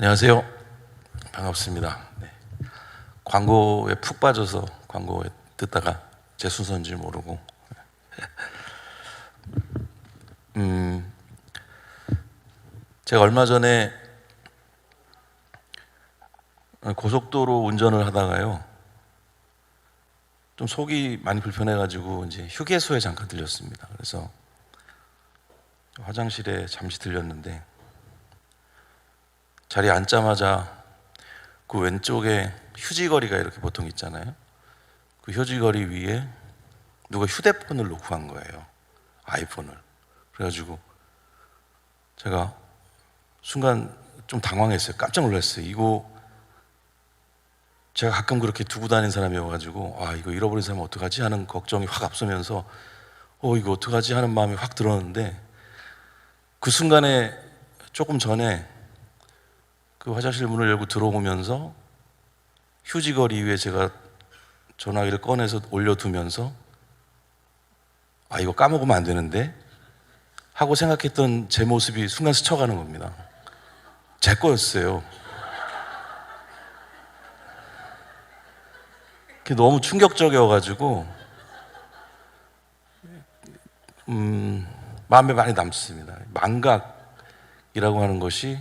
안녕하세요. 반갑습니다. 네. 광고에 푹 빠져서 광고에 듣다가 제 순서인 줄 모르고 제가 얼마 전에 고속도로 운전을 하다가요 좀 속이 많이 불편해가지고 이제 휴게소에 잠깐 들렸습니다. 그래서 화장실에 잠시 들렸는데 자리에 앉자마자 그 왼쪽에 휴지거리가 이렇게 보통 있잖아요. 그 휴지거리 위에 누가 휴대폰을 놓고 간 거예요. 아이폰을. 그래가지고 제가 순간 좀 당황했어요. 깜짝 놀랐어요. 이거 제가 가끔 그렇게 두고 다니는 사람이어가지고 이거 잃어버린 사람 어떡하지 하는 걱정이 확 앞서면서 이거 어떡하지 하는 마음이 확 들었는데 그 순간에 조금 전에 그 화장실 문을 열고 들어오면서 휴지거리 위에 제가 전화기를 꺼내서 올려두면서 이거 까먹으면 안 되는데 하고 생각했던 제 모습이 순간 스쳐가는 겁니다. 제 거였어요. 그게 너무 충격적이어가지고 마음에 많이 남습니다. 망각이라고 하는 것이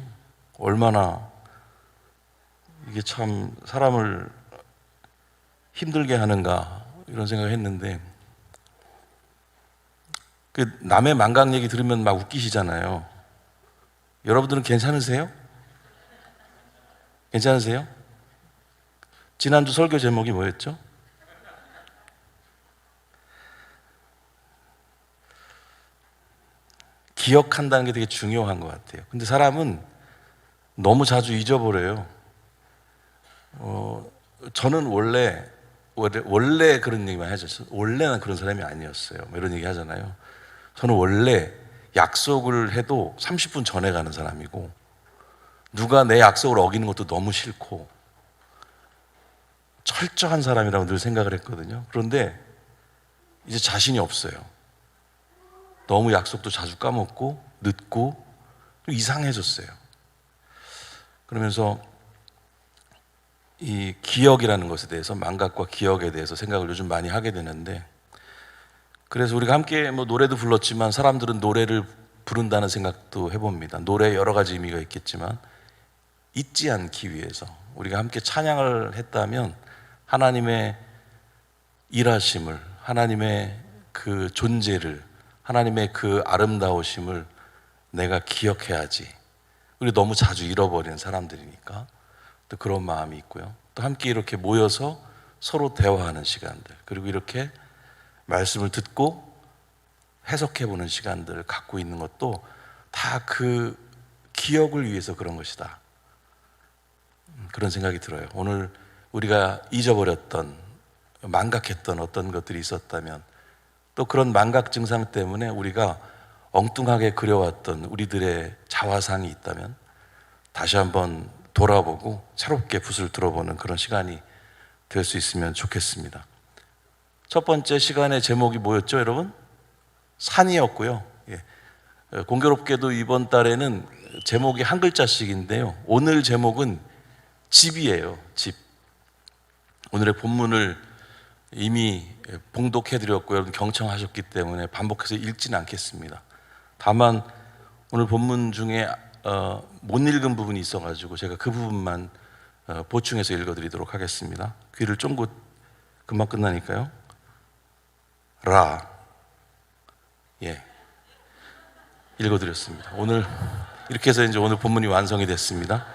얼마나 이게 참 사람을 힘들게 하는가 이런 생각을 했는데 그 남의 망각 얘기 들으면 막 웃기시잖아요. 여러분들은 괜찮으세요? 괜찮으세요? 지난주 설교 제목이 뭐였죠? 기억한다는 게 되게 중요한 것 같아요. 근데 사람은 너무 자주 잊어버려요. 저는 원래 그런 얘기만 하죠. 원래는 그런 사람이 아니었어요. 이런 얘기 하잖아요. 저는 원래 약속을 해도 30분 전에 가는 사람이고 누가 내 약속을 어기는 것도 너무 싫고 철저한 사람이라고 늘 생각을 했거든요. 그런데 이제 자신이 없어요. 너무 약속도 자주 까먹고 늦고 좀 이상해졌어요. 그러면서 이 기억이라는 것에 대해서 망각과 기억에 대해서 생각을 요즘 많이 하게 되는데 그래서 우리가 함께 노래도 불렀지만 사람들은 노래를 부른다는 생각도 해봅니다. 노래에 여러 가지 의미가 있겠지만 잊지 않기 위해서 우리가 함께 찬양을 했다면 하나님의 일하심을, 하나님의 그 존재를, 하나님의 그 아름다우심을 내가 기억해야지. 우리 너무 자주 잃어버리는 사람들이니까 또 그런 마음이 있고요. 또 함께 이렇게 모여서 서로 대화하는 시간들, 그리고 이렇게 말씀을 듣고 해석해보는 시간들을 갖고 있는 것도 다 그 기억을 위해서 그런 것이다. 그런 생각이 들어요. 오늘 우리가 잊어버렸던, 망각했던 어떤 것들이 있었다면 또 그런 망각 증상 때문에 우리가 엉뚱하게 그려왔던 우리들의 자화상이 있다면 다시 한번 돌아보고 새롭게 붓을 들어보는 그런 시간이 될 수 있으면 좋겠습니다. 첫 번째 시간의 제목이 뭐였죠, 여러분? 산이었고요. 공교롭게도 이번 달에는 제목이 한 글자씩인데요. 오늘 제목은 집이에요. 집. 오늘의 본문을 이미 봉독해드렸고 여러분 경청하셨기 때문에 반복해서 읽지는 않겠습니다. 다만 오늘 본문 중에 못 읽은 부분이 있어가지고 제가 그 부분만 보충해서 읽어드리도록 하겠습니다. 귀를 쫑긋, 금방 끝나니까요. 읽어드렸습니다. 오늘 이렇게 해서 이제 오늘 본문이 완성이 됐습니다.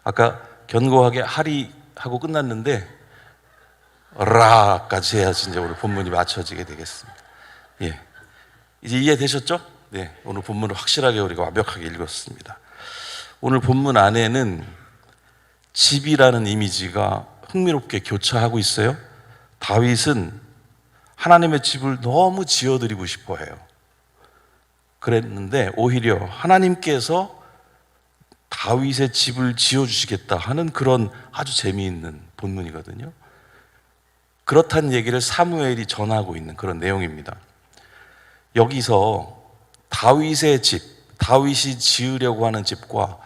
아까 견고하게 하리 하고 끝났는데 라까지 해야지 이제 오늘 본문이 맞춰지게 되겠습니다. 이제 이해되셨죠? 네, 오늘 본문을 확실하게 우리가 완벽하게 읽었습니다. 오늘 본문 안에는 집이라는 이미지가 흥미롭게 교차하고 있어요. 다윗은 하나님의 집을 너무 지어드리고 싶어 해요. 그랬는데 오히려 하나님께서 다윗의 집을 지어주시겠다 하는 그런 아주 재미있는 본문이거든요. 그렇다는 얘기를 사무엘이 전하고 있는 그런 내용입니다. 여기서 다윗의 집, 다윗이 지으려고 하는 집과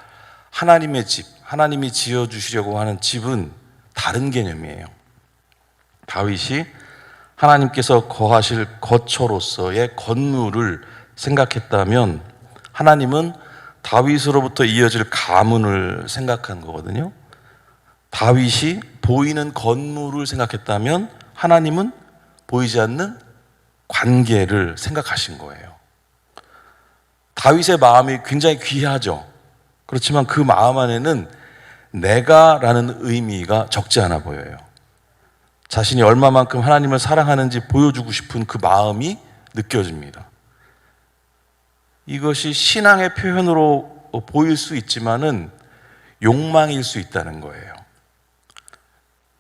하나님의 집, 하나님이 지어주시려고 하는 집은 다른 개념이에요. 다윗이 하나님께서 거하실 거처로서의 건물을 생각했다면 하나님은 다윗으로부터 이어질 가문을 생각한 거거든요. 다윗이 보이는 건물을 생각했다면 하나님은 보이지 않는 관계를 생각하신 거예요. 다윗의 마음이 굉장히 귀하죠. 그렇지만 그 마음 안에는 내가라는 의미가 적지 않아 보여요. 자신이 얼마만큼 하나님을 사랑하는지 보여주고 싶은 그 마음이 느껴집니다. 이것이 신앙의 표현으로 보일 수 있지만은 욕망일 수 있다는 거예요.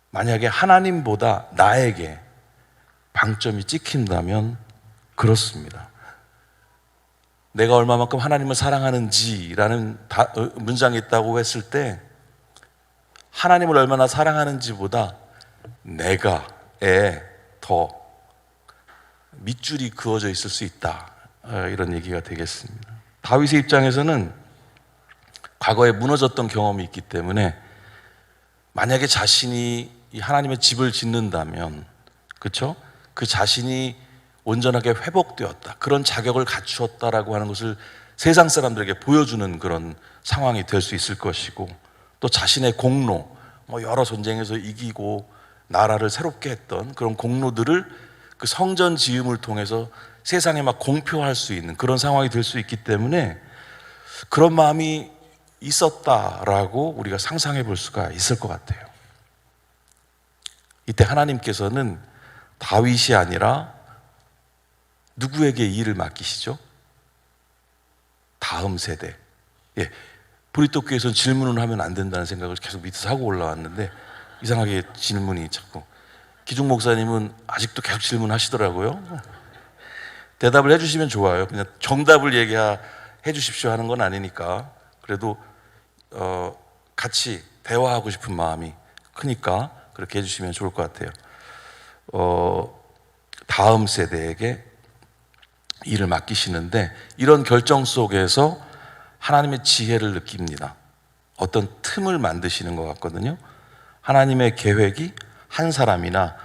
만약에 하나님보다 나에게 방점이 찍힌다면 그렇습니다. 내가 얼마만큼 하나님을 사랑하는지라는 문장이 있다고 했을 때 하나님을 얼마나 사랑하는지보다 내가에 더 밑줄이 그어져 있을 수 있다, 이런 얘기가 되겠습니다. 다윗의 입장에서는 과거에 무너졌던 경험이 있기 때문에 만약에 자신이 이 하나님의 집을 짓는다면, 그렇죠? 그 자신이 온전하게 회복되었다, 그런 자격을 갖추었다라고 하는 것을 세상 사람들에게 보여주는 그런 상황이 될 수 있을 것이고, 또 자신의 공로, 여러 전쟁에서 이기고 나라를 새롭게 했던 그런 공로들을 그 성전 지음을 통해서 세상에 막 공표할 수 있는 그런 상황이 될 수 있기 때문에 그런 마음이 있었다라고 우리가 상상해 볼 수가 있을 것 같아요. 이때 하나님께서는 다윗이 아니라 누구에게 이 일을 맡기시죠? 다음 세대. 브리토교에서는 질문을 하면 안 된다는 생각을 계속 밑에서 하고 올라왔는데 이상하게 질문이 자꾸, 기중 목사님은 아직도 계속 질문하시더라고요. 대답을 해주시면 좋아요. 그냥 정답을 얘기해 주십시오 하는 건 아니니까. 그래도 같이 대화하고 싶은 마음이 크니까 그렇게 해주시면 좋을 것 같아요. 다음 세대에게 일을 맡기시는데 이런 결정 속에서 하나님의 지혜를 느낍니다. 어떤 틈을 만드시는 것 같거든요. 하나님의 계획이 한 사람이나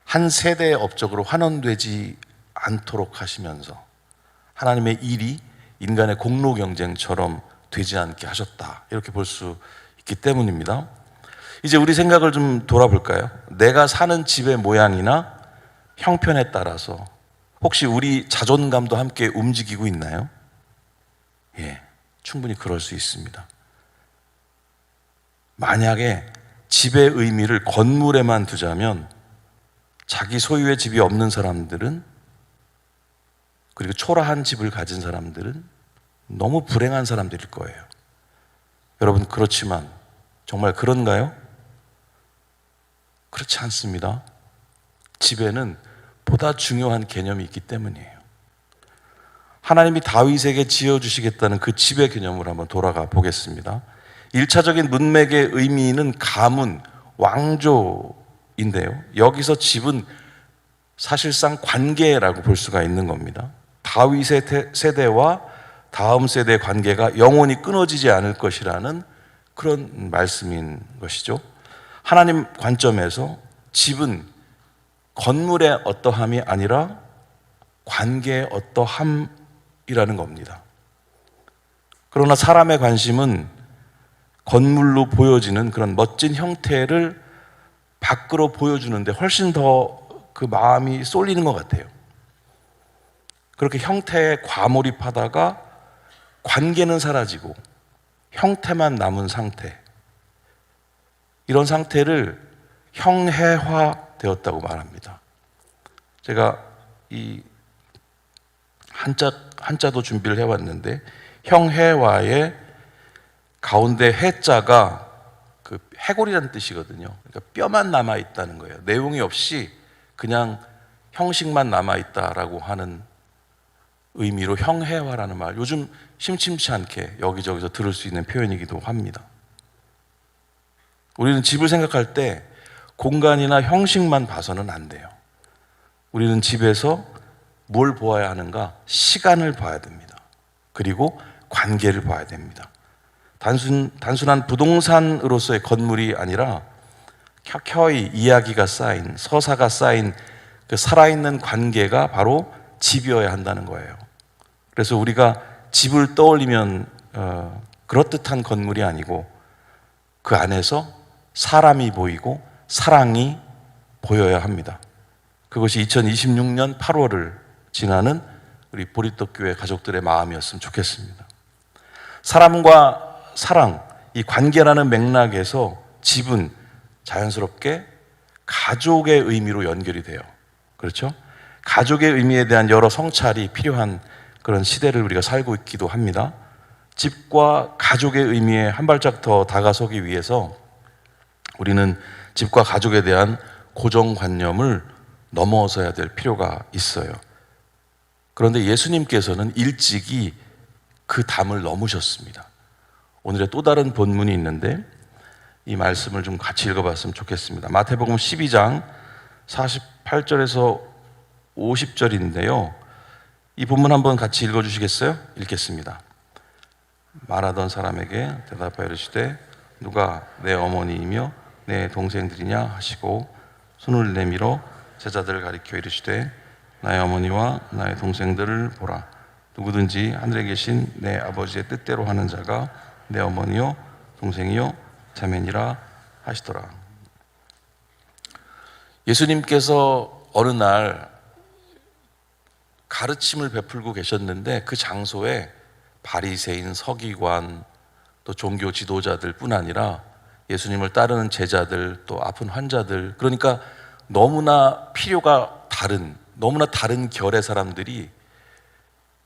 한 세대의 업적으로 환원되지 않도록 하시면서 하나님의 일이 인간의 공로 경쟁처럼 되지 않게 하셨다, 이렇게 볼 수 있기 때문입니다. 이제 우리 생각을 좀 돌아볼까요? 내가 사는 집의 모양이나 형편에 따라서 혹시 우리 자존감도 함께 움직이고 있나요? 충분히 그럴 수 있습니다. 만약에 집의 의미를 건물에만 두자면 자기 소유의 집이 없는 사람들은, 그리고 초라한 집을 가진 사람들은 너무 불행한 사람들일 거예요. 여러분, 그렇지만 정말 그런가요? 그렇지 않습니다. 집에는 보다 중요한 개념이 있기 때문이에요. 하나님이 다윗에게 지어주시겠다는 그 집의 개념으로 한번 돌아가 보겠습니다. 1차적인 문맥의 의미는 가문, 왕조인데요, 여기서 집은 사실상 관계라고 볼 수가 있는 겁니다. 다윗의 세대와 다음 세대의 관계가 영원히 끊어지지 않을 것이라는 그런 말씀인 것이죠. 하나님 관점에서 집은 건물의 어떠함이 아니라 관계의 어떠함이라는 겁니다. 그러나 사람의 관심은 건물로 보여지는 그런 멋진 형태를 밖으로 보여주는데 훨씬 더 그 마음이 쏠리는 것 같아요. 그렇게 형태에 과몰입하다가 관계는 사라지고 형태만 남은 상태, 이런 상태를 형해화 되었다고 말합니다. 제가 이 한자도 준비를 해왔는데, 형해화의 가운데 해자가 그 해골이라는 뜻이거든요. 그러니까 뼈만 남아 있다는 거예요. 내용이 없이 그냥 형식만 남아 있다라고 하는 의미로 형해화라는 말, 요즘 심심치 않게 여기저기서 들을 수 있는 표현이기도 합니다. 우리는 집을 생각할 때 공간이나 형식만 봐서는 안 돼요. 우리는 집에서 뭘 보아야 하는가? 시간을 봐야 됩니다. 그리고 관계를 봐야 됩니다. 단순한 부동산으로서의 건물이 아니라 켜켜이 이야기가 쌓인, 서사가 쌓인 그 살아있는 관계가 바로 집이어야 한다는 거예요. 그래서 우리가 집을 떠올리면 그럴듯한 건물이 아니고 그 안에서 사람이 보이고 사랑이 보여야 합니다. 그것이 2026년 8월을 지나는 우리 보리떡교회 가족들의 마음이었으면 좋겠습니다. 사람과 사랑, 이 관계라는 맥락에서 집은 자연스럽게 가족의 의미로 연결이 돼요. 그렇죠? 가족의 의미에 대한 여러 성찰이 필요한 그런 시대를 우리가 살고 있기도 합니다. 집과 가족의 의미에 한 발짝 더 다가서기 위해서 우리는 집과 가족에 대한 고정관념을 넘어서야 될 필요가 있어요. 그런데 예수님께서는 일찍이 그 담을 넘으셨습니다. 오늘의 또 다른 본문이 있는데 이 말씀을 좀 같이 읽어봤으면 좋겠습니다. 마태복음 12장 48절에서 50절인데요. 이 본문 한번 같이 읽어주시겠어요? 읽겠습니다. 말하던 사람에게 대답하여 이르시되 누가 내 어머니이며 내 동생들이냐 하시고 손을 내밀어 제자들을 가리켜 이르시되 나의 어머니와 나의 동생들을 보라. 누구든지 하늘에 계신 내 아버지의 뜻대로 하는 자가 내 어머니요 동생이요 자매니라 하시더라. 예수님께서 어느 날 가르침을 베풀고 계셨는데 그 장소에 바리새인, 서기관, 또 종교 지도자들 뿐 아니라 예수님을 따르는 제자들, 또 아픈 환자들, 그러니까 너무나 필요가 다른, 너무나 다른 결의 사람들이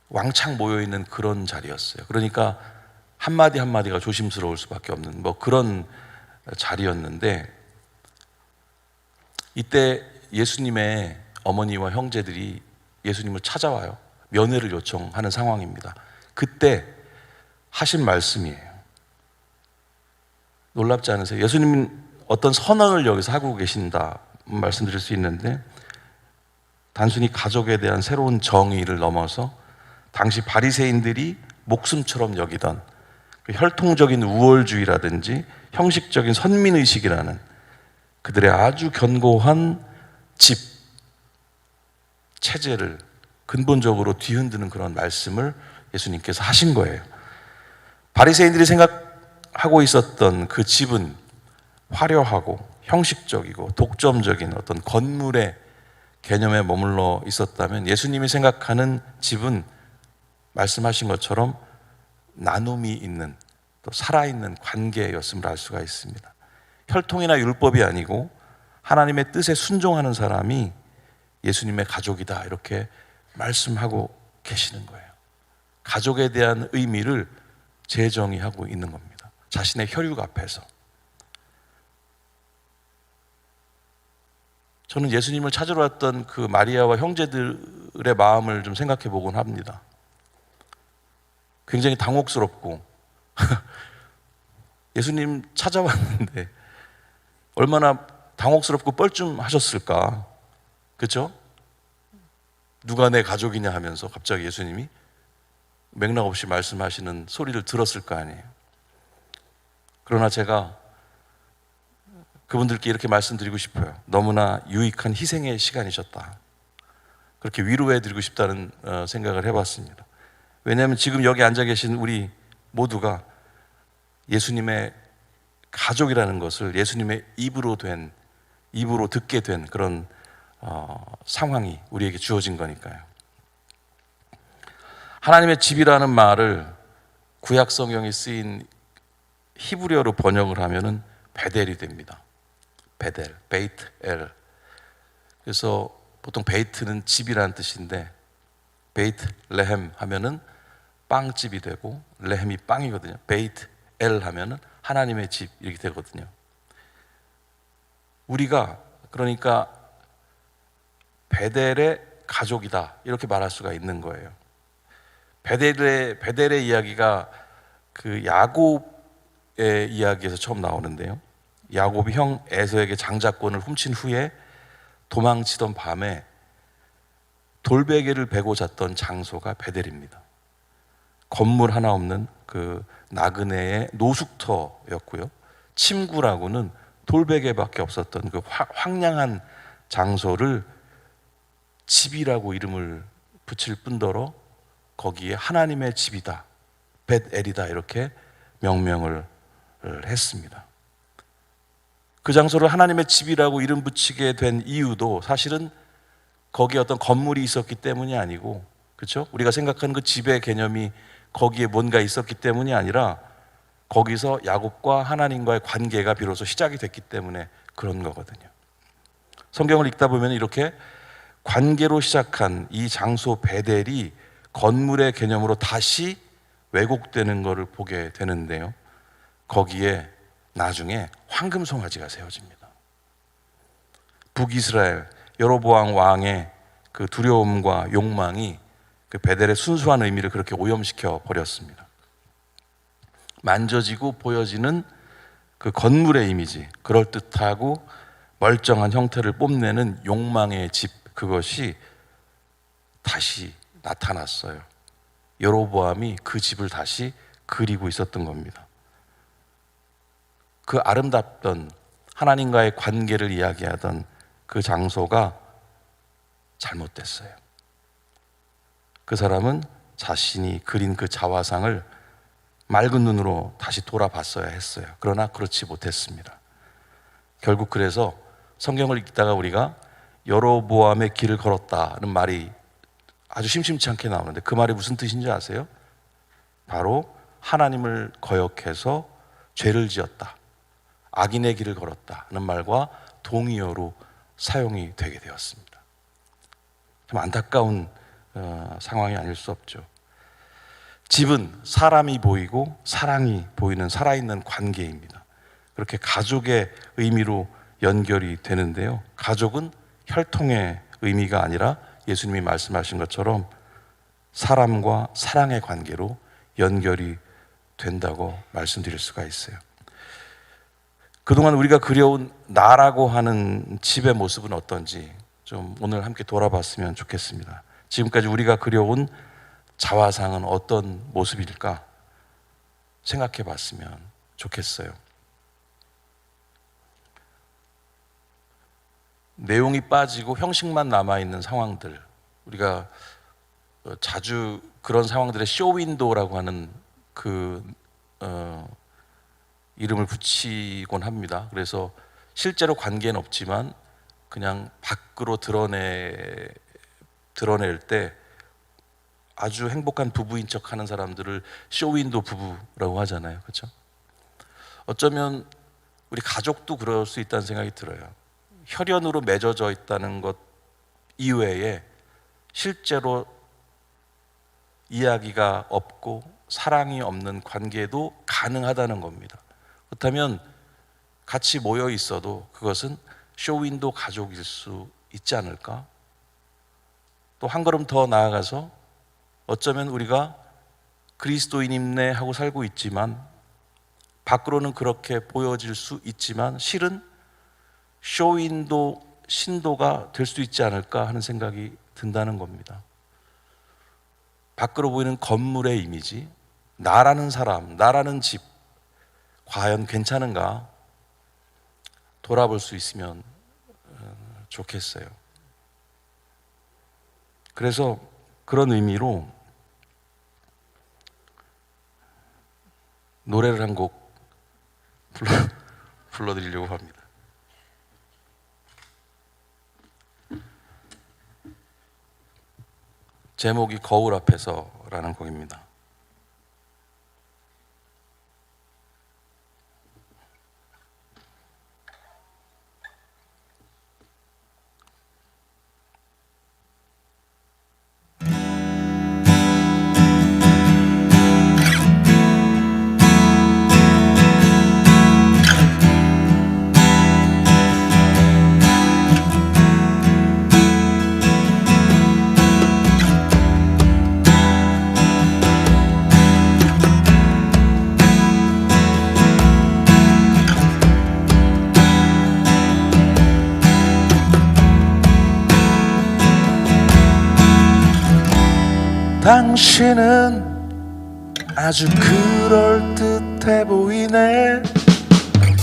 왕창 모여있는 그런 자리였어요. 그러니까 한마디 한마디가 조심스러울 수밖에 없는 그런 자리였는데, 이때 예수님의 어머니와 형제들이 예수님을 찾아와요. 면회를 요청하는 상황입니다. 그때 하신 말씀이에요. 놀랍지 않으세요? 예수님은 어떤 선언을 여기서 하고 계신다 말씀드릴 수 있는데, 단순히 가족에 대한 새로운 정의를 넘어서 당시 바리새인들이 목숨처럼 여기던 그 혈통적인 우월주의라든지 형식적인 선민의식이라는 그들의 아주 견고한 집, 체제를 근본적으로 뒤흔드는 그런 말씀을 예수님께서 하신 거예요. 바리새인들이 생각하고 있었던 그 집은 화려하고 형식적이고 독점적인 어떤 건물의 개념에 머물러 있었다면, 예수님이 생각하는 집은 말씀하신 것처럼 나눔이 있는, 또 살아있는 관계였음을 알 수가 있습니다. 혈통이나 율법이 아니고 하나님의 뜻에 순종하는 사람이 예수님의 가족이다, 이렇게 말씀하고 계시는 거예요. 가족에 대한 의미를 재정의하고 있는 겁니다. 자신의 혈육 앞에서. 저는 예수님을 찾으러 왔던 그 마리아와 형제들의 마음을 좀 생각해 보곤 합니다. 굉장히 당혹스럽고 예수님 찾아왔는데 얼마나 당혹스럽고 뻘쭘하셨을까. 그렇죠? 누가 내 가족이냐 하면서 갑자기 예수님이 맥락 없이 말씀하시는 소리를 들었을 거 아니에요. 그러나 제가 그분들께 이렇게 말씀드리고 싶어요. 너무나 유익한 희생의 시간이셨다. 그렇게 위로해드리고 싶다는 생각을 해봤습니다. 왜냐하면 지금 여기 앉아 계신 우리 모두가 예수님의 가족이라는 것을 예수님의 입으로 듣게 된 그런 상황이 우리에게 주어진 거니까요. 하나님의 집이라는 말을 구약 성경에 쓰인 히브리어로 번역을 하면은 베델이 됩니다. 베델, 베이트 엘. 그래서 보통 베이트는 집이라는 뜻인데, 베이트 레헴 하면은 빵집이 되고 레헴이 빵이거든요. 베이트 엘 하면은 하나님의 집, 이렇게 되거든요. 우리가 그러니까 베델의 가족이다, 이렇게 말할 수가 있는 거예요. 베델의 이야기가 그 야곱의 이야기에서 처음 나오는데요. 야곱이 형 에서에게 장자권을 훔친 후에 도망치던 밤에 돌베개를 베고 잤던 장소가 베델입니다. 건물 하나 없는 그 나그네의 노숙터였고요. 침구라고는 돌베개밖에 없었던 그 황량한 장소를 집이라고 이름을 붙일 뿐더러 거기에 하나님의 집이다, 벳엘이다 이렇게 명명을 했습니다. 그 장소를 하나님의 집이라고 이름 붙이게 된 이유도 사실은 거기에 어떤 건물이 있었기 때문이 아니고, 그렇죠? 우리가 생각하는 그 집의 개념이 거기에 뭔가 있었기 때문이 아니라 거기서 야곱과 하나님과의 관계가 비로소 시작이 됐기 때문에 그런 거거든요. 성경을 읽다 보면 이렇게 관계로 시작한 이 장소 베델이 건물의 개념으로 다시 왜곡되는 것을 보게 되는데요. 거기에 나중에 황금송아지가 세워집니다. 북이스라엘 여로보암 왕의 그 두려움과 욕망이 그 베델의 순수한 의미를 그렇게 오염시켜 버렸습니다. 만져지고 보여지는 그 건물의 이미지, 그럴듯하고 멀쩡한 형태를 뽐내는 욕망의 집, 그것이 다시 나타났어요. 여로보암이 그 집을 다시 그리고 있었던 겁니다. 그 아름답던 하나님과의 관계를 이야기하던 그 장소가 잘못됐어요. 그 사람은 자신이 그린 그 자화상을 맑은 눈으로 다시 돌아봤어야 했어요. 그러나 그렇지 못했습니다. 결국 그래서 성경을 읽다가 우리가 여로보암의 길을 걸었다는 말이 아주 심심치 않게 나오는데 그 말이 무슨 뜻인지 아세요? 바로 하나님을 거역해서 죄를 지었다, 악인의 길을 걸었다는 말과 동의어로 사용이 되게 되었습니다. 참 안타까운 상황이 아닐 수 없죠. 집은 사람이 보이고 사랑이 보이는 살아있는 관계입니다. 그렇게 가족의 의미로 연결이 되는데요. 가족은 혈통의 의미가 아니라 예수님이 말씀하신 것처럼 사람과 사랑의 관계로 연결이 된다고 말씀드릴 수가 있어요. 그동안 우리가 그려온 나라고 하는 집의 모습은 어떤지 좀 오늘 함께 돌아봤으면 좋겠습니다. 지금까지 우리가 그려온 자화상은 어떤 모습일까 생각해 봤으면 좋겠어요. 내용이 빠지고 형식만 남아있는 상황들, 우리가 자주 그런 상황들의 쇼윈도우라고 하는 그 이름을 붙이곤 합니다. 그래서 실제로 관계는 없지만 그냥 밖으로 드러낼 때 아주 행복한 부부인 척 하는 사람들을 쇼윈도 부부라고 하잖아요. 그렇죠? 어쩌면 우리 가족도 그럴 수 있다는 생각이 들어요. 혈연으로 맺어져 있다는 것 이외에 실제로 이야기가 없고 사랑이 없는 관계도 가능하다는 겁니다. 그렇다면 같이 모여 있어도 그것은 쇼윈도 가족일 수 있지 않을까? 또 한 걸음 더 나아가서 어쩌면 우리가 그리스도인임네 하고 살고 있지만 밖으로는 그렇게 보여질 수 있지만 실은 쇼윈도 신도가 될 수 있지 않을까 하는 생각이 든다는 겁니다. 밖으로 보이는 건물의 이미지, 나라는 사람, 나라는 집 과연 괜찮은가 돌아볼 수 있으면 좋겠어요. 그래서 그런 의미로 노래를 한 곡 불러드리려고 합니다. 제목이 거울 앞에서라는 곡입니다. 당신은 아주 그럴듯해 보이네.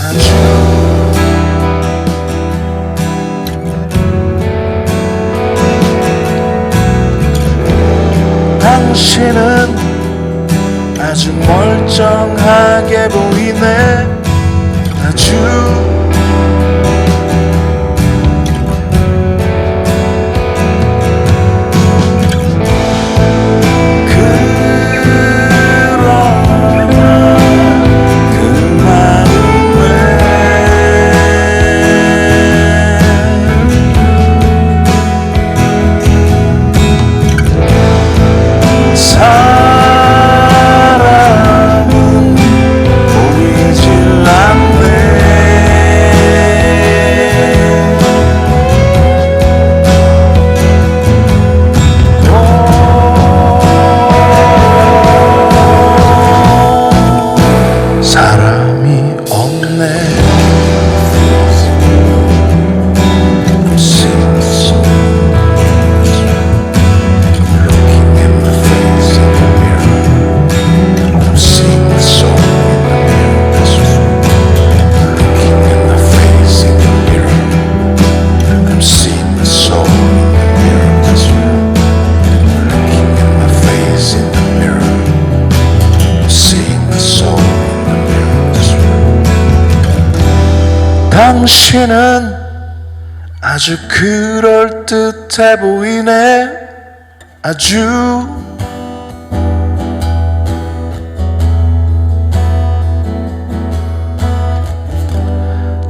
아주 당신은 아주 멀쩡하게 보이네. 아주 당신은 아주 그럴듯해 보이네. 아주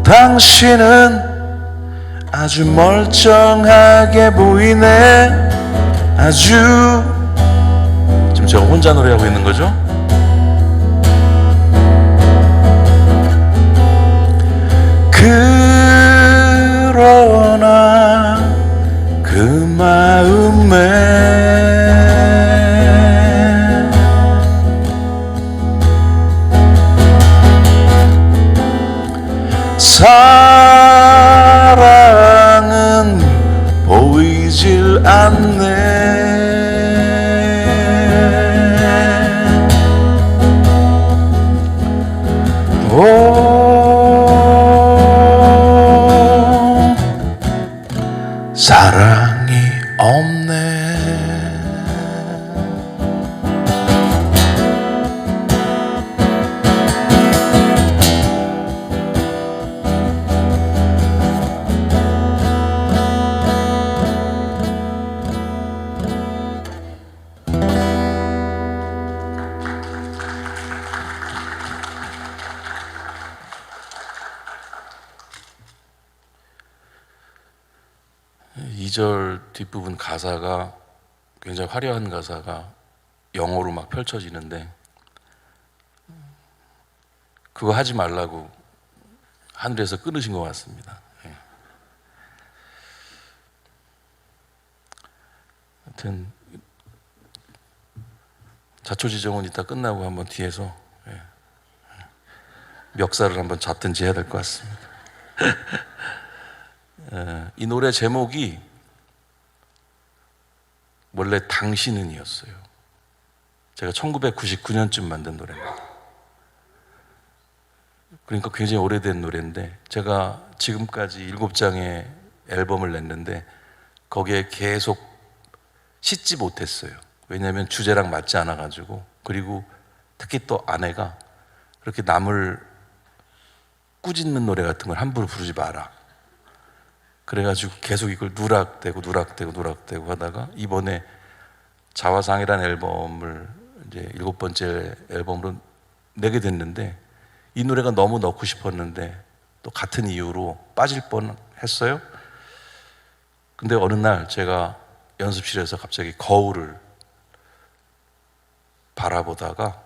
당신은 아주 멀쩡하게 보이네. 아주 지금 제가 혼자 노래하고 있는 거죠? 그러나 그 마음에 사랑은 보이질 않네. 사랑이 없네. 이 절 뒷부분 가사가 굉장히 화려한 가사가 영어로 막 펼쳐지는데 그거 하지 말라고 하늘에서 끊으신 것 같습니다. 하여튼 자초지종은 이따 끝나고 한번 뒤에서 멱살을 한번 잡든지 해야 될 것 같습니다. 이 노래 제목이 원래 당신은이었어요. 제가 1999년쯤 만든 노래입니다. 그러니까 굉장히 오래된 노래인데 제가 지금까지 7장의 앨범을 냈는데 거기에 계속 싣지 못했어요. 왜냐하면 주제랑 맞지 않아가지고. 그리고 특히 또 아내가 그렇게 남을 꾸짖는 노래 같은 걸 함부로 부르지 마라. 그래가지고 계속 이걸 누락되고 하다가 이번에 자화상이라는 앨범을 이제 7번째 앨범으로 내게 됐는데 이 노래가 너무 넣고 싶었는데 또 같은 이유로 빠질 뻔 했어요. 근데 어느 날 제가 연습실에서 갑자기 거울을 바라보다가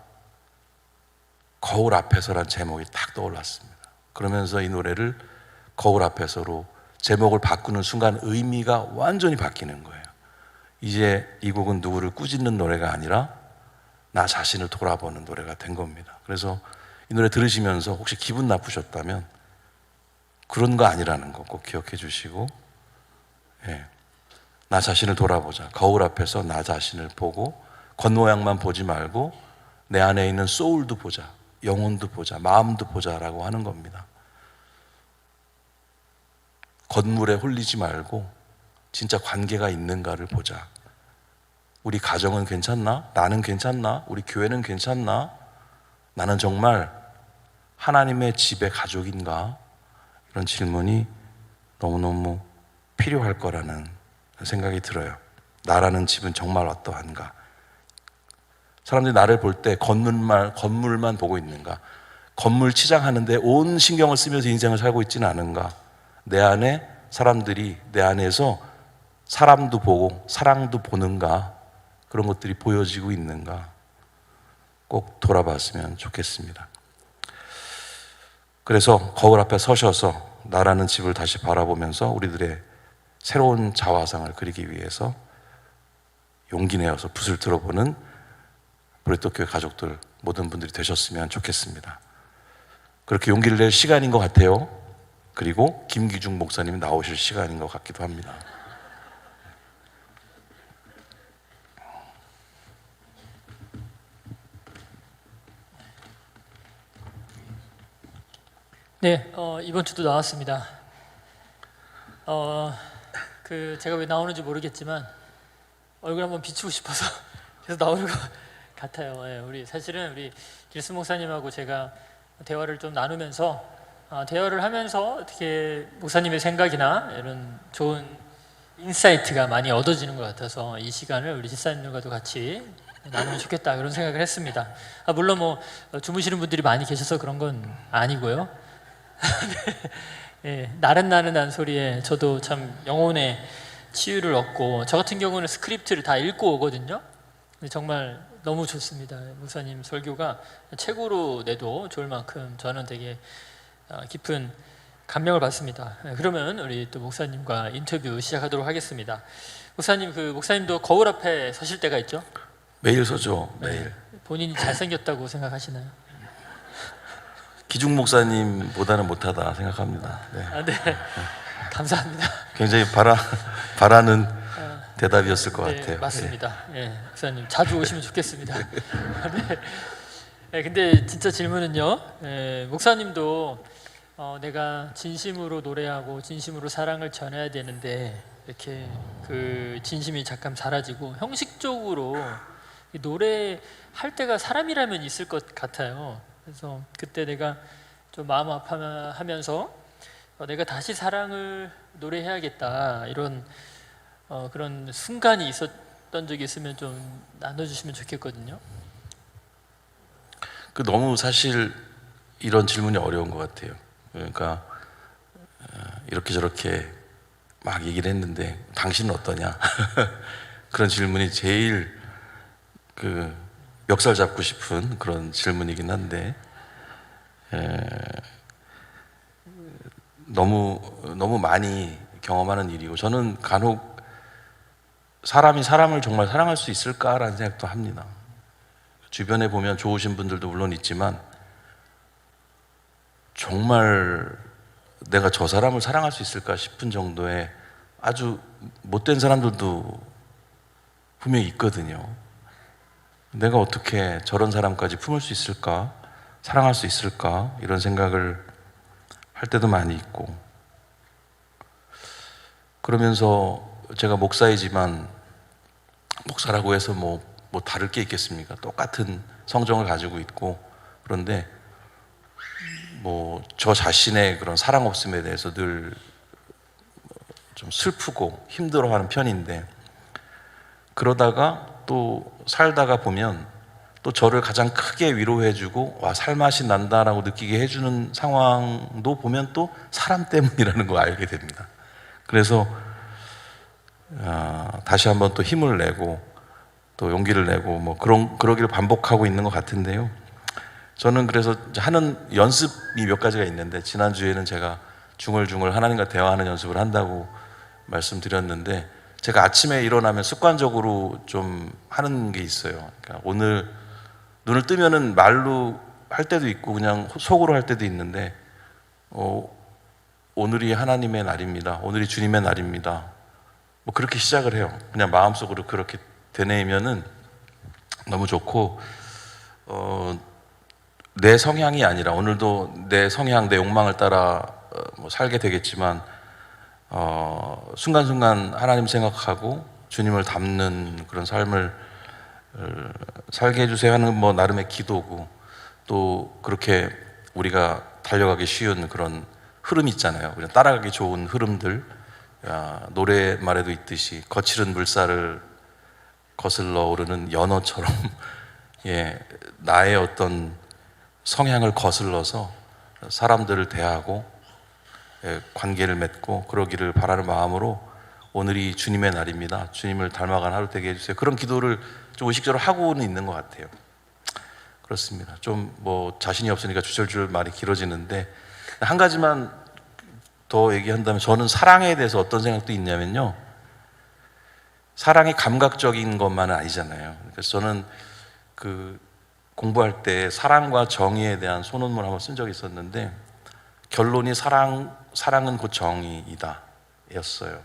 거울 앞에서란 제목이 딱 떠올랐습니다. 그러면서 이 노래를 거울 앞에서로 제목을 바꾸는 순간 의미가 완전히 바뀌는 거예요. 이제 이 곡은 누구를 꾸짖는 노래가 아니라 나 자신을 돌아보는 노래가 된 겁니다. 그래서 이 노래 들으시면서 혹시 기분 나쁘셨다면 그런 거 아니라는 거 꼭 기억해 주시고, 나 자신을 돌아보자. 거울 앞에서 나 자신을 보고 겉모양만 보지 말고 내 안에 있는 소울도 보자, 영혼도 보자, 마음도 보자라고 하는 겁니다. 건물에 홀리지 말고 진짜 관계가 있는가를 보자. 우리 가정은 괜찮나? 나는 괜찮나? 우리 교회는 괜찮나? 나는 정말 하나님의 집의 가족인가? 이런 질문이 너무너무 필요할 거라는 생각이 들어요. 나라는 집은 정말 어떠한가? 사람들이 나를 볼 때 건물만 보고 있는가? 건물 치장하는데 온 신경을 쓰면서 인생을 살고 있지는 않은가? 내 안에 사람들이 내 안에서 사람도 보고 사랑도 보는가? 그런 것들이 보여지고 있는가? 꼭 돌아봤으면 좋겠습니다. 그래서 거울 앞에 서셔서 나라는 집을 다시 바라보면서 우리들의 새로운 자화상을 그리기 위해서 용기 내어서 붓을 들어보는 브레토교회 가족들 모든 분들이 되셨으면 좋겠습니다. 그렇게 용기를 낼 시간인 것 같아요. 그리고 김기중 목사님이 나오실 시간인 것 같기도 합니다. 네, 이번 주도 나왔습니다. 제가 왜 나오는지 모르겠지만 얼굴 한번 비추고 싶어서 계속 나오는 것 같아요. 예, 사실은 우리 길스 목사님하고 제가 대화를 좀 나누면서 대화를 하면서 어떻게 목사님의 생각이나 이런 좋은 인사이트가 많이 얻어지는 것 같아서 이 시간을 우리 집사님들과도 같이 나누면 좋겠다 그런 생각을 했습니다. 물론 뭐 주무시는 분들이 많이 계셔서 그런 건 아니고요. 네, 나른나른한 소리에 저도 참 영혼의 치유를 얻고, 저 같은 경우는 스크립트를 다 읽고 오거든요. 근데 정말 너무 좋습니다. 목사님 설교가 최고로 내도 좋을 만큼 저는 되게 깊은 감명을 받습니다. 그러면 우리 또 목사님과 인터뷰 시작하도록 하겠습니다. 목사님, 목사님도 거울 앞에 서실 때가 있죠? 매일 서죠. 매일. 네, 본인이 잘생겼다고 생각하시나요? 기중 목사님보다는 못하다 생각합니다. 네. 네. 감사합니다. 굉장히 바라는 대답이었을 것 네, 같아요. 맞습니다. 네, 목사님 자주 오시면 좋겠습니다. 네, 근데 진짜 질문은요. 목사님도 내가 진심으로 노래하고 진심으로 사랑을 전해야 되는데 이렇게 그 진심이 잠깐 사라지고 형식적으로 노래할 때가 사람이라면 있을 것 같아요. 그래서 그때 내가 좀 마음 아파하면서 내가 다시 사랑을 노래해야겠다 이런 그런 순간이 있었던 적이 있으면 좀 나눠주시면 좋겠거든요. 너무 사실 이런 질문이 어려운 것 같아요. 그러니까 이렇게 저렇게 막 얘기를 했는데 당신은 어떠냐? 그런 질문이 제일 멱살 잡고 싶은 그런 질문이긴 한데 너무 많이 경험하는 일이고, 저는 간혹 사람이 사람을 정말 사랑할 수 있을까라는 생각도 합니다. 주변에 보면 좋으신 분들도 물론 있지만 정말 내가 저 사람을 사랑할 수 있을까 싶은 정도의 아주 못된 사람들도 분명히 있거든요. 내가 어떻게 저런 사람까지 품을 수 있을까? 사랑할 수 있을까? 이런 생각을 할 때도 많이 있고, 그러면서 제가 목사이지만 목사라고 해서 뭐 다를 게 있겠습니까? 똑같은 성정을 가지고 있고, 그런데 저 자신의 그런 사랑 없음에 대해서 늘 좀 슬프고 힘들어하는 편인데, 그러다가 또 살다가 보면 또 저를 가장 크게 위로해주고 와 살맛이 난다라고 느끼게 해주는 상황도 보면 또 사람 때문이라는 걸 알게 됩니다. 그래서 다시 한번 또 힘을 내고 또 용기를 내고 그러기를 반복하고 있는 것 같은데요. 저는 그래서 하는 연습이 몇 가지가 있는데, 지난주에는 제가 중얼중얼 하나님과 대화하는 연습을 한다고 말씀드렸는데, 제가 아침에 일어나면 습관적으로 좀 하는 게 있어요. 그러니까 오늘 눈을 뜨면은 말로 할 때도 있고 그냥 속으로 할 때도 있는데, 오늘이 하나님의 날입니다. 오늘이 주님의 날입니다. 그렇게 시작을 해요. 그냥 마음속으로 그렇게 되뇌이면은 너무 좋고, 내 성향이 아니라 오늘도 내 성향, 내 욕망을 따라 뭐 살게 되겠지만 순간순간 하나님 생각하고 주님을 닮는 그런 삶을 살게 해주세요 하는 뭐 나름의 기도고, 또 그렇게 우리가 달려가기 쉬운 그런 흐름 있잖아요. 그냥 따라가기 좋은 흐름들, 노래말에도 있듯이 거칠은 물살을 거슬러 오르는 연어처럼 예, 나의 어떤 성향을 거슬러서 사람들을 대하고 관계를 맺고 그러기를 바라는 마음으로 오늘이 주님의 날입니다. 주님을 닮아가는 하루 되게 해주세요. 그런 기도를 좀 의식적으로 하고는 있는 것 같아요. 그렇습니다. 좀 뭐 자신이 없으니까 주철주철 말이 길어지는데, 한 가지만 더 얘기한다면 저는 사랑에 대해서 어떤 생각도 있냐면요, 사랑이 감각적인 것만은 아니잖아요. 그래서 저는 그 공부할 때 사랑과 정의에 대한 소논문 한번 쓴 적이 있었는데, 결론이 사랑은 곧 정의이다 였어요.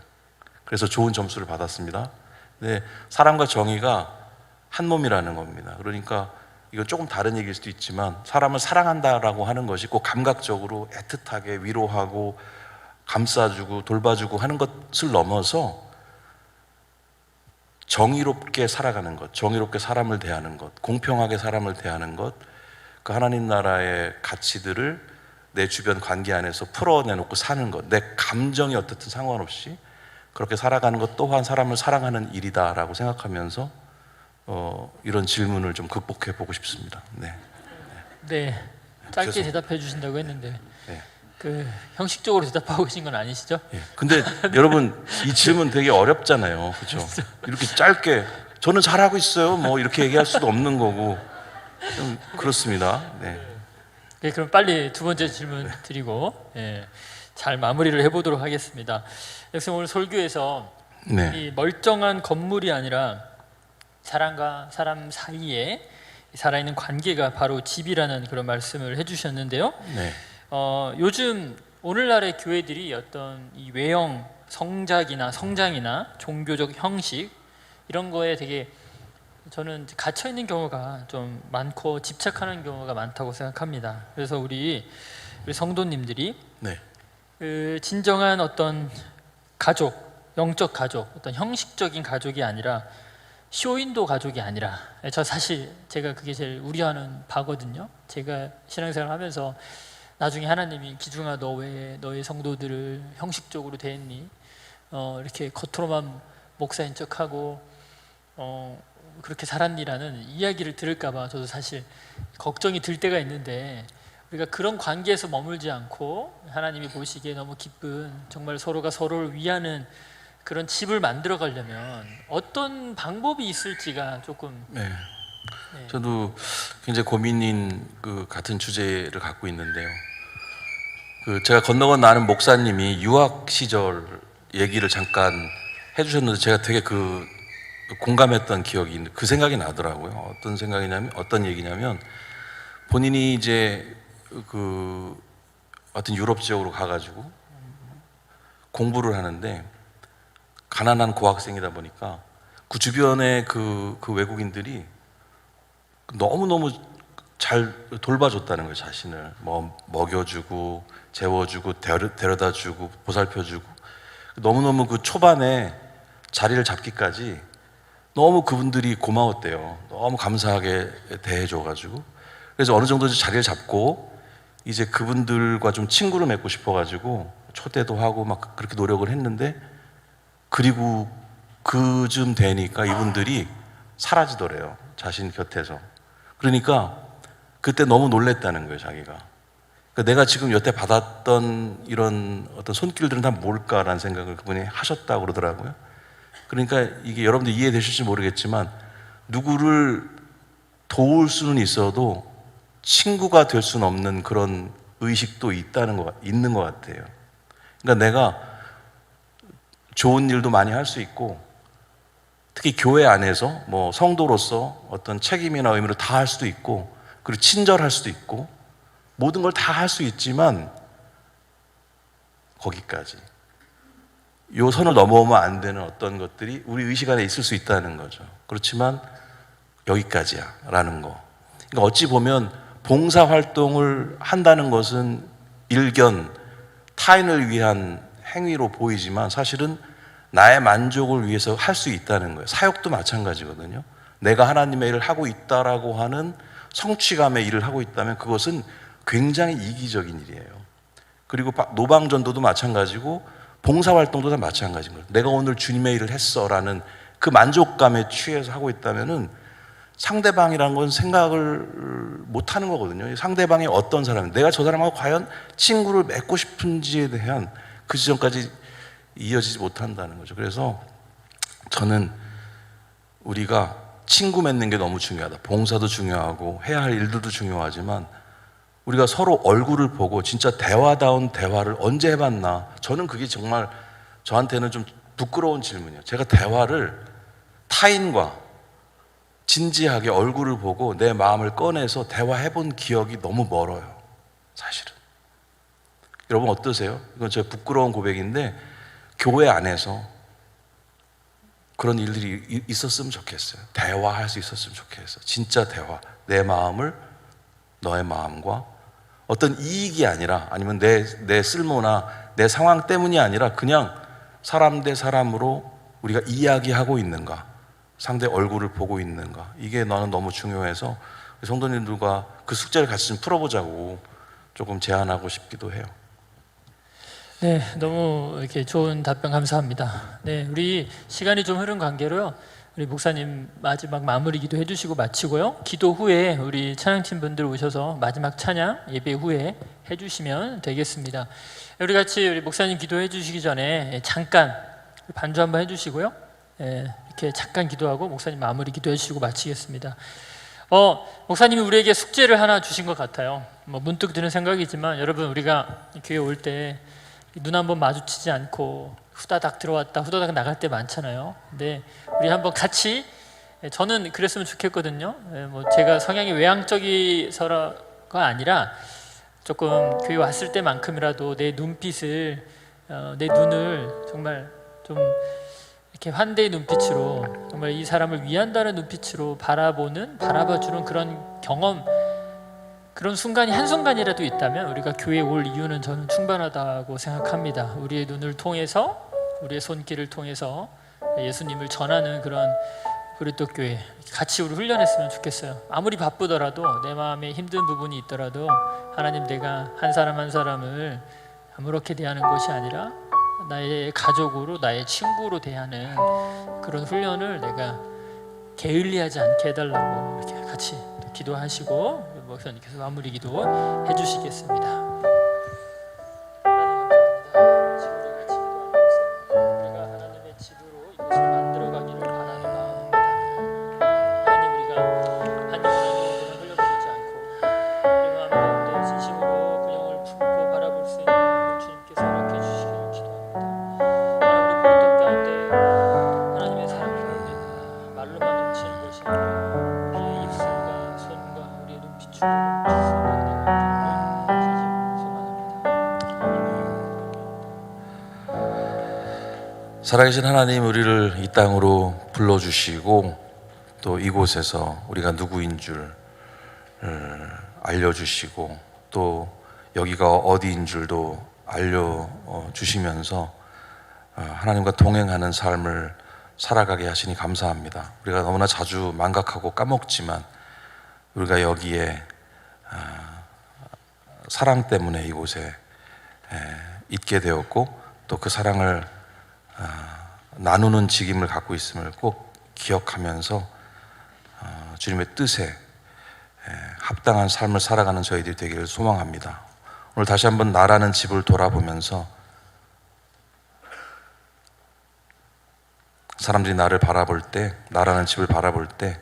그래서 좋은 점수를 받았습니다. 근데 사랑과 정의가 한 몸이라는 겁니다. 그러니까 이건 조금 다른 얘기일 수도 있지만, 사람을 사랑한다라고 하는 것이 꼭 감각적으로 애틋하게 위로하고 감싸주고 돌봐주고 하는 것을 넘어서 정의롭게 살아가는 것, 정의롭게 사람을 대하는 것, 공평하게 사람을 대하는 것, 그 하나님 나라의 가치들을 내 주변 관계 안에서 풀어내놓고 사는 것, 내 감정이 어떻든 상관없이 그렇게 살아가는 것 또한 사람을 사랑하는 일이다라고 생각하면서 이런 질문을 좀 극복해 보고 싶습니다. 네. 네, 짧게 죄송합니다. 대답해 주신다고 했는데 네. 그 형식적으로 대답하고 계신 건 아니시죠? 예. 근데 여러분, 이 질문 되게 어렵잖아요. 그렇죠? 이렇게 짧게 저는 잘하고 있어요 뭐 이렇게 얘기할 수도 없는 거고, 좀 그렇습니다. 네. 네, 그럼 빨리 두 번째 질문 드리고 잘 마무리를 해보도록 하겠습니다. 역시 오늘 설교에서 네. 이 멀쩡한 건물이 아니라 사람과 사람 사이에 살아있는 관계가 바로 집이라는 그런 말씀을 해주셨는데요. 네. 요즘 오늘날의 교회들이 어떤 이 외형 성장이나 종교적 형식 이런 거에 되게 저는 갇혀 있는 경우가 좀 많고 집착하는 경우가 많다고 생각합니다. 그래서 우리 성도님들이 네. 그 진정한 어떤 가족, 영적 가족, 어떤 형식적인 가족이 아니라 쇼윈도 가족이 아니라, 저 사실 제가 그게 제일 우려하는 바거든요. 제가 신앙생활 하면서 나중에 하나님이 기중아 너 왜 너의 성도들을 형식적으로 대했니? 이렇게 겉으로만 목사인 척하고 그렇게 살았니라는 이야기를 들을까봐 저도 사실 걱정이 들 때가 있는데, 우리가 그런 관계에서 머물지 않고 하나님이 보시기에 너무 기쁜 정말 서로가 서로를 위하는 그런 집을 만들어 가려면 어떤 방법이 있을지가 조금 네. 저도 굉장히 고민인 그 같은 주제를 갖고 있는데요. 그 제가 건너건 아는 목사님이 유학 시절 얘기를 잠깐 해주셨는데, 제가 되게 그 공감했던 기억이 있는데 그 생각이 나더라고요. 어떤 얘기냐면 본인이 이제 그 어떤 유럽 지역으로 가가지고 공부를 하는데, 가난한 고학생이다 보니까 그 주변에 그 외국인들이 너무너무 잘 돌봐줬다는 거예요. 자신을 뭐 먹여주고 재워주고 데려다주고 보살펴주고, 너무너무 그 초반에 자리를 잡기까지 너무 그분들이 고마웠대요. 너무 감사하게 대해줘가지고. 그래서 어느 정도 자리를 잡고 이제 그분들과 좀 친구를 맺고 싶어가지고 초대도 하고 막 그렇게 노력을 했는데, 그리고 그쯤 되니까 이분들이 사라지더래요. 자신 곁에서. 그러니까 그때 너무 놀랬다는 거예요, 자기가. 그러니까 내가 지금 여태 받았던 이런 어떤 손길들은 다 뭘까라는 생각을 그분이 하셨다고 그러더라고요. 그러니까 이게 여러분들 이해되실지 모르겠지만, 누구를 도울 수는 있어도 친구가 될 수는 없는 그런 의식도 있는 것 같아요. 그러니까 내가 좋은 일도 많이 할 수 있고, 특히 교회 안에서 뭐 성도로서 어떤 책임이나 의무를 다 할 수도 있고, 그리고 친절할 수도 있고, 모든 걸 다 할 수 있지만 거기까지. 요 선을 넘어오면 안 되는 어떤 것들이 우리 의식 안에 있을 수 있다는 거죠. 그렇지만 여기까지야 라는 거. 그러니까 어찌 보면 봉사 활동을 한다는 것은 일견 타인을 위한 행위로 보이지만 사실은 나의 만족을 위해서 할 수 있다는 거예요. 사역도 마찬가지거든요. 내가 하나님의 일을 하고 있다라고 하는 성취감의 일을 하고 있다면 그것은 굉장히 이기적인 일이에요. 그리고 노방전도도 마찬가지고 봉사활동도 다 마찬가지인 거예요. 내가 오늘 주님의 일을 했어라는 그 만족감에 취해서 하고 있다면은 상대방이라는 건 생각을 못 하는 거거든요. 상대방이 어떤 사람이, 내가 저 사람하고 과연 친구를 맺고 싶은지에 대한 그 지점까지 이어지지 못한다는 거죠. 그래서 저는 우리가 친구 맺는 게 너무 중요하다. 봉사도 중요하고 해야 할 일들도 중요하지만 우리가 서로 얼굴을 보고 진짜 대화다운 대화를 언제 해봤나. 저는 그게 정말 저한테는 좀 부끄러운 질문이에요. 제가 대화를 타인과 진지하게 얼굴을 보고 내 마음을 꺼내서 대화해본 기억이 너무 멀어요. 사실은. 여러분 어떠세요? 이건 제 부끄러운 고백인데 교회 안에서 그런 일들이 있었으면 좋겠어요. 대화할 수 있었으면 좋겠어요. 진짜 대화. 내 마음을 너의 마음과 어떤 이익이 아니라 아니면 내 쓸모나 내 상황 때문이 아니라 그냥 사람 대 사람으로 우리가 이야기하고 있는가, 상대 얼굴을 보고 있는가, 이게 나는 너무 중요해서 성도님들과 그 숙제를 같이 좀 풀어보자고 조금 제안하고 싶기도 해요. 네, 너무 이렇게 좋은 답변 감사합니다. 네, 우리 시간이 좀 흐른 관계로요. 우리 목사님 마지막 마무리 기도 해주시고 마치고요. 기도 후에 우리 찬양팀 분들 오셔서 마지막 찬양 예배 후에 해주시면 되겠습니다. 우리 같이 우리 목사님 기도해 주시기 전에 잠깐 반주 한번 해주시고요. 이렇게 잠깐 기도하고 목사님 마무리 기도해 주시고 마치겠습니다. 목사님이 우리에게 숙제를 하나 주신 것 같아요. 문득 드는 생각이지만 여러분 우리가 교회 올 때 눈 한번 마주치지 않고 후다닥 들어왔다 후다닥 나갈 때 많잖아요. 근데 우리 한번 같이, 저는 그랬으면 좋겠거든요. 제가 성향이 외향적이서가 아니라 조금 교회 왔을 때만큼이라도 내 눈빛을, 내 눈을 정말 좀 이렇게 환대의 눈빛으로, 정말 이 사람을 위한다는 눈빛으로 바라봐주는 그런 경험, 그런 순간이 한순간이라도 있다면 우리가 교회에 올 이유는 저는 충분하다고 생각합니다. 우리의 눈을 통해서, 우리의 손길을 통해서 예수님을 전하는 그런 그리스도교회 같이 우리 훈련했으면 좋겠어요. 아무리 바쁘더라도 내 마음에 힘든 부분이 있더라도 하나님, 내가 한 사람 한 사람을 아무렇게 대하는 것이 아니라 나의 가족으로, 나의 친구로 대하는 그런 훈련을 내가 게을리하지 않게 해달라고 이렇게 같이 기도하시고 목사님께서 마무리 기도 해주시겠습니다. 살아계신 하나님, 우리를 이 땅으로 불러주시고 또 이곳에서 우리가 누구인 줄 알려주시고 또 여기가 어디인 줄도 알려주시면서 하나님과 동행하는 삶을 살아가게 하시니 감사합니다. 우리가 너무나 자주 망각하고 까먹지만 우리가 여기에 사랑 때문에 이곳에 있게 되었고 또 그 사랑을 나누는 직임을 갖고 있음을 꼭 기억하면서 주님의 뜻에 합당한 삶을 살아가는 저희들이 되기를 소망합니다. 오늘 다시 한번 나라는 집을 돌아보면서 사람들이 나를 바라볼 때, 나라는 집을 바라볼 때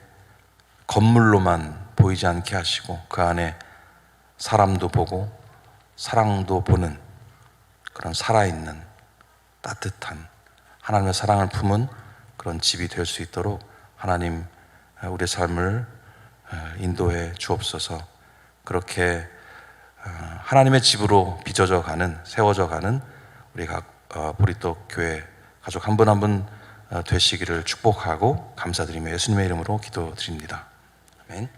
건물로만 보이지 않게 하시고 그 안에 사람도 보고 사랑도 보는 그런 살아있는 따뜻한 하나님의 사랑을 품은 그런 집이 될 수 있도록 하나님 우리의 삶을 인도해 주옵소서. 그렇게 하나님의 집으로 빚어져 가는, 세워져 가는 우리 각 보리떡 교회 가족 한 분 한 분 되시기를 축복하고 감사드리며 예수님의 이름으로 기도드립니다. 아멘.